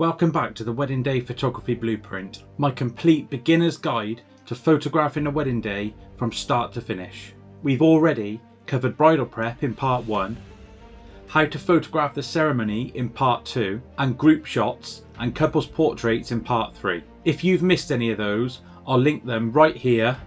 Welcome back to the Wedding Day Photography Blueprint, my complete beginner's guide to photographing a wedding day from start to finish. We've already covered bridal prep in part 1, how to photograph the ceremony in part 2, and group shots and couples portraits in part 3. If you've missed any of those, I'll link them right here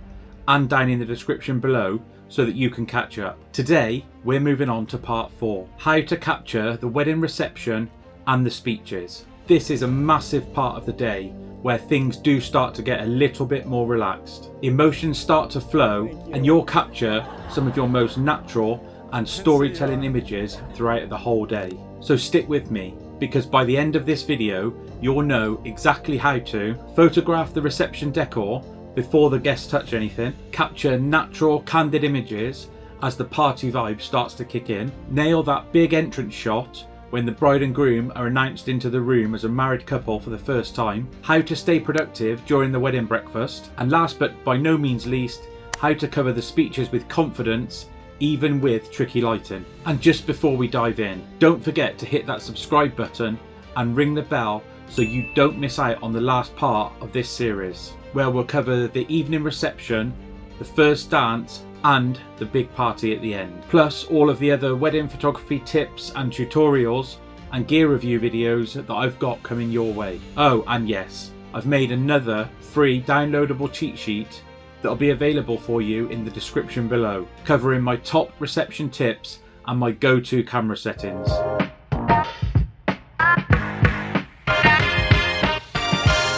and down in the description below so that you can catch up. Today we're moving on to part 4, how to capture the wedding reception and the speeches. This is a massive part of the day where things do start to get a little bit more relaxed. Emotions start to flow and you'll capture some of your most natural and storytelling images throughout the whole day. So stick with me, because by the end of this video you'll know exactly how to photograph the reception decor before the guests touch anything, capture natural candid images as the party vibe starts to kick in, nail that big entrance shot when the bride and groom are announced into the room as a married couple for the first time, how to stay productive during the wedding breakfast, and last but by no means least, how to cover the speeches with confidence even with tricky lighting. And just before we dive in, don't forget to hit that subscribe button and ring the bell so you don't miss out on the last part of this series, where we'll cover the evening reception, the first dance and the big party at the end, plus all of the other wedding photography tips and tutorials and gear review videos that I've got coming your way. Oh, and yes, I've made another free downloadable cheat sheet that'll be available for you in the description below, covering my top reception tips and my go-to camera settings.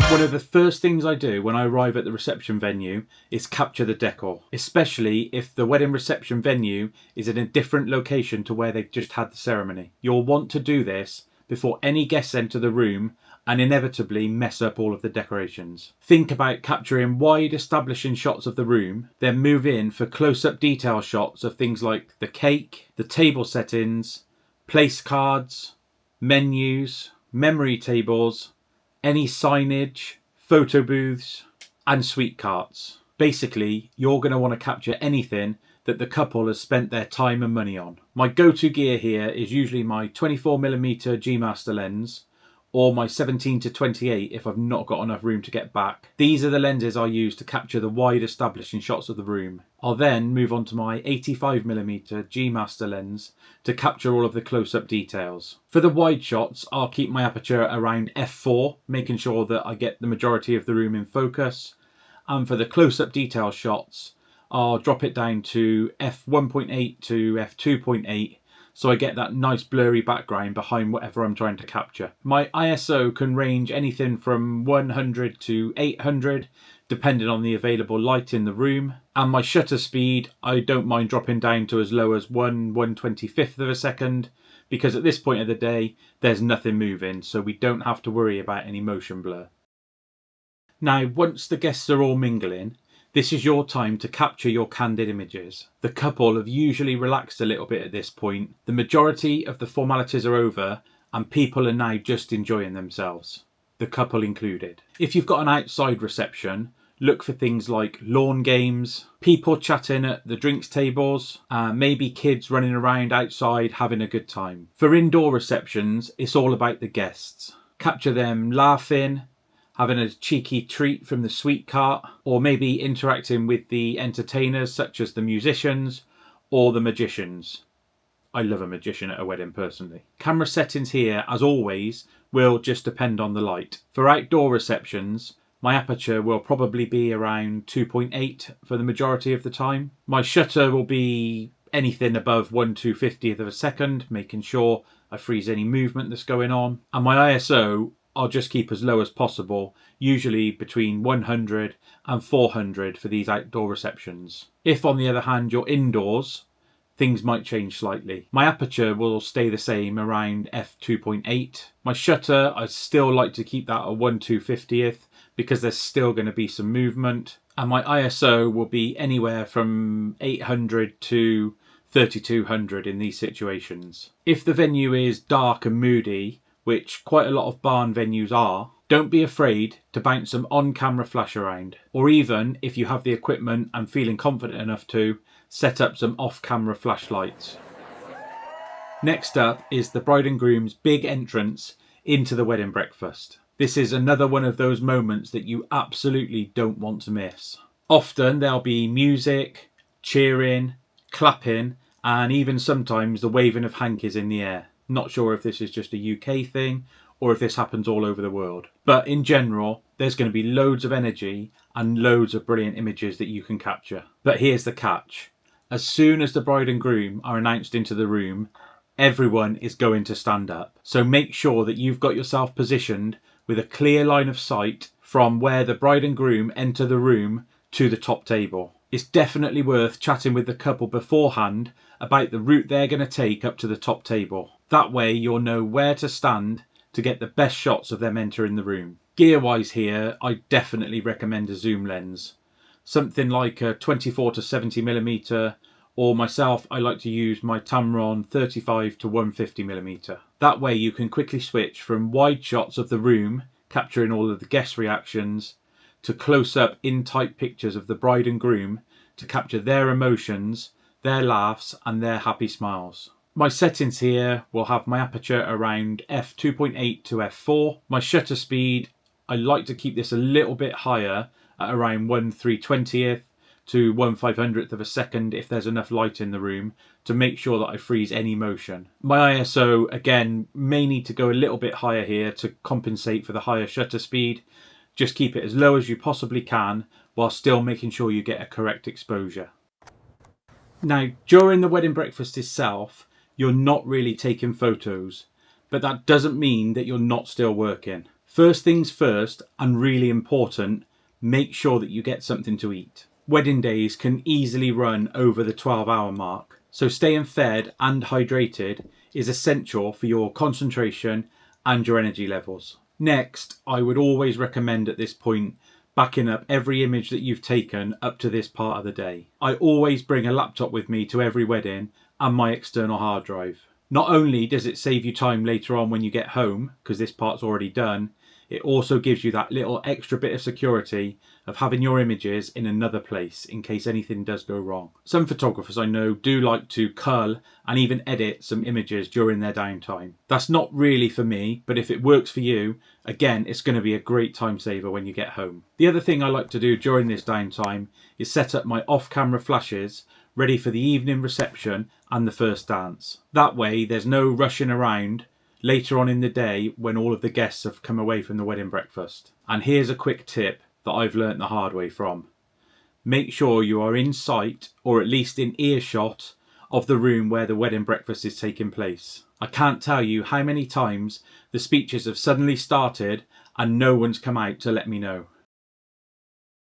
One of the first things I do when I arrive at the reception venue is capture the decor, especially if the wedding reception venue is in a different location to where they've just had the ceremony. You'll want to do this before any guests enter the room and inevitably mess up all of the decorations. Think about capturing wide establishing shots of the room, then move in for close-up detail shots of things like the cake, the table settings, place cards, menus, memory tables, any signage, photo booths and sweet carts. Basically, you're going to want to capture anything that the couple has spent their time and money on. My go-to gear here is usually my 24mm G Master lens or my 17-28 if I've not got enough room to get back. These are the lenses I use to capture the wide establishing shots of the room. I'll then move on to my 85mm G Master lens to capture all of the close-up details. For the wide shots, I'll keep my aperture around f4, making sure that I get the majority of the room in focus. And for the close-up detail shots, I'll drop it down to f1.8 to f2.8 so I get that nice blurry background behind whatever I'm trying to capture. My ISO can range anything from 100 to 800 depending on the available light in the room, and my shutter speed I don't mind dropping down to as low as 1/125th of a second, because at this point of the day there's nothing moving, so we don't have to worry about any motion blur. Now once the guests are all mingling, this is your time to capture your candid images. The couple have usually relaxed a little bit at this point. The majority of the formalities are over and people are now just enjoying themselves, the couple included. If you've got an outside reception, look for things like lawn games, people chatting at the drinks tables, maybe kids running around outside having a good time. For indoor receptions, it's all about the guests. Capture them laughing, having a cheeky treat from the sweet cart, or maybe interacting with the entertainers such as the musicians or the magicians. I love a magician at a wedding personally. Camera settings here, as always, will just depend on the light. For outdoor receptions, my aperture will probably be around 2.8 for the majority of the time. My shutter will be anything above 1/250th of a second, making sure I freeze any movement that's going on. And my ISO I'll just keep as low as possible, usually between 100 and 400 for these outdoor receptions. If on the other hand you're indoors, things might change slightly. My aperture will stay the same around f2.8. My shutter, I still like to keep that at 1/250th because there's still going to be some movement. And my ISO will be anywhere from 800 to 3200 in these situations. If the venue is dark and moody, which quite a lot of barn venues are, don't be afraid to bounce some on-camera flash around, or even, if you have the equipment and feeling confident enough to, set up some off-camera flashlights. Next up is the bride and groom's big entrance into the wedding breakfast. This is another one of those moments that you absolutely don't want to miss. Often there'll be music, cheering, clapping, and even sometimes the waving of hankies in the air. Not sure if this is just a UK thing or if this happens all over the world. But in general, there's going to be loads of energy and loads of brilliant images that you can capture. But here's the catch. As soon as the bride and groom are announced into the room, everyone is going to stand up. So make sure that you've got yourself positioned with a clear line of sight from where the bride and groom enter the room to the top table. It's definitely worth chatting with the couple beforehand about the route they're going to take up to the top table. That way you'll know where to stand to get the best shots of them entering the room. Gear wise here, I definitely recommend a zoom lens. Something like a 24 to 70mm, or myself, I like to use my Tamron 35 to 150mm. That way you can quickly switch from wide shots of the room, capturing all of the guest reactions, to close-up in-tight pictures of the bride and groom to capture their emotions, their laughs and their happy smiles. My settings here will have my aperture around f2.8 to f4. My shutter speed, I like to keep this a little bit higher at around 1/320th to 1/500th of a second if there's enough light in the room to make sure that I freeze any motion. My ISO, again, may need to go a little bit higher here to compensate for the higher shutter speed. Just keep it as low as you possibly can while still making sure you get a correct exposure. Now, during the wedding breakfast itself, you're not really taking photos, but that doesn't mean that you're not still working. First things first, and really important, make sure that you get something to eat. Wedding days can easily run over the 12-hour mark, so staying fed and hydrated is essential for your concentration and your energy levels. Next, I would always recommend at this point backing up every image that you've taken up to this part of the day. I always bring a laptop with me to every wedding and my external hard drive. Not only does it save you time later on when you get home, because this part's already done, it also gives you that little extra bit of security of having your images in another place in case anything does go wrong. Some photographers I know do like to cull and even edit some images during their downtime. That's not really for me, but if it works for you, again, it's going to be a great time saver when you get home. The other thing I like to do during this downtime is set up my off-camera flashes ready for the evening reception and the first dance. That way there's no rushing around later on in the day when all of the guests have come away from the wedding breakfast. And here's a quick tip that I've learnt the hard way from. Make sure you are in sight, or at least in earshot, of the room where the wedding breakfast is taking place. I can't tell you how many times the speeches have suddenly started and no one's come out to let me know.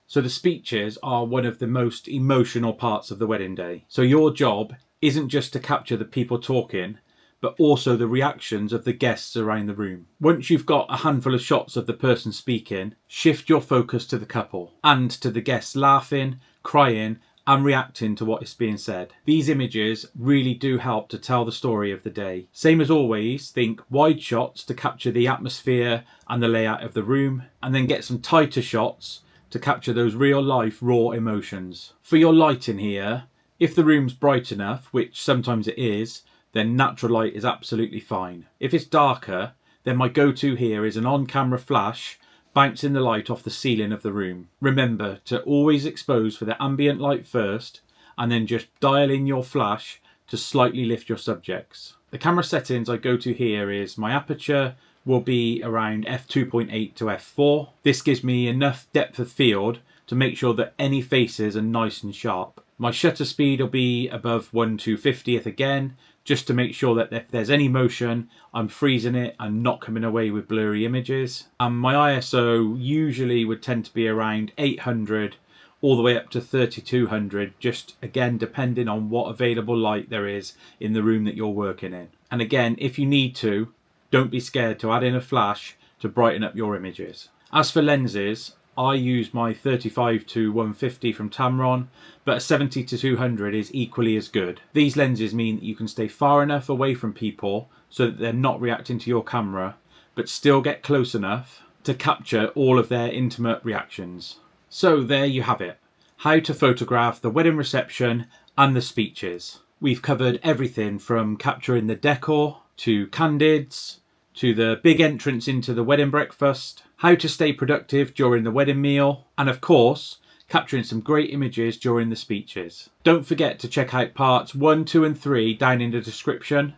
So the speeches are one of the most emotional parts of the wedding day. So your job isn't just to capture the people talking, but also the reactions of the guests around the room. Once you've got a handful of shots of the person speaking, shift your focus to the couple and to the guests laughing, crying and reacting to what is being said. These images really do help to tell the story of the day. Same as always, think wide shots to capture the atmosphere and the layout of the room, and then get some tighter shots to capture those real life raw emotions. For your lighting here, if the room's bright enough, which sometimes it is, then natural light is absolutely fine. If it's darker, then my go-to here is an on-camera flash bouncing the light off the ceiling of the room. Remember to always expose for the ambient light first, and then just dial in your flash to slightly lift your subjects. The camera settings I go to here is my aperture will be around f2.8 to f4. This gives me enough depth of field to make sure that any faces are nice and sharp. My shutter speed will be above 1/250th again, just to make sure that if there's any motion, I'm freezing it and not coming away with blurry images. And my ISO usually would tend to be around 800 all the way up to 3200, just again depending on what available light there is in the room that you're working in. And again, if you need to, don't be scared to add in a flash to brighten up your images. As for lenses, I use my 35 to 150 from Tamron, but a 70 to 200 is equally as good. These lenses mean that you can stay far enough away from people so that they're not reacting to your camera, but still get close enough to capture all of their intimate reactions. So there you have it, how to photograph the wedding reception and the speeches. We've covered everything from capturing the decor, to candids, to the big entrance into the wedding breakfast, how to stay productive during the wedding meal, and of course, capturing some great images during the speeches. Don't forget to check out parts 1, 2 and 3 down in the description.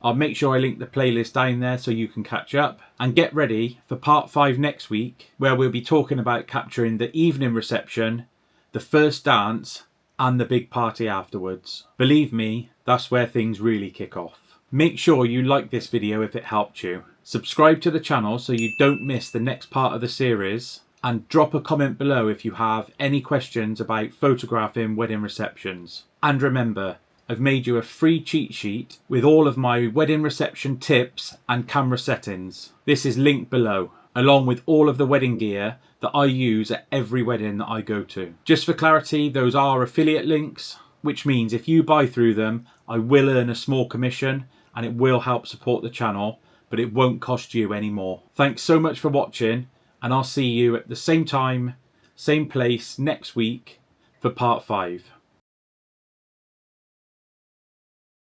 I'll make sure I link the playlist down there so you can catch up. And get ready for part 5 next week, where we'll be talking about capturing the evening reception, the first dance, and the big party afterwards. Believe me, that's where things really kick off. Make sure you like this video if it helped you. Subscribe to the channel so you don't miss the next part of the series. And drop a comment below if you have any questions about photographing wedding receptions. And remember, I've made you a free cheat sheet with all of my wedding reception tips and camera settings. This is linked below, along with all of the wedding gear that I use at every wedding that I go to. Just for clarity, those are affiliate links, which means if you buy through them, I will earn a small commission and it will help support the channel, but it won't cost you any more. Thanks so much for watching, and I'll see you at the same time, same place next week for part 5.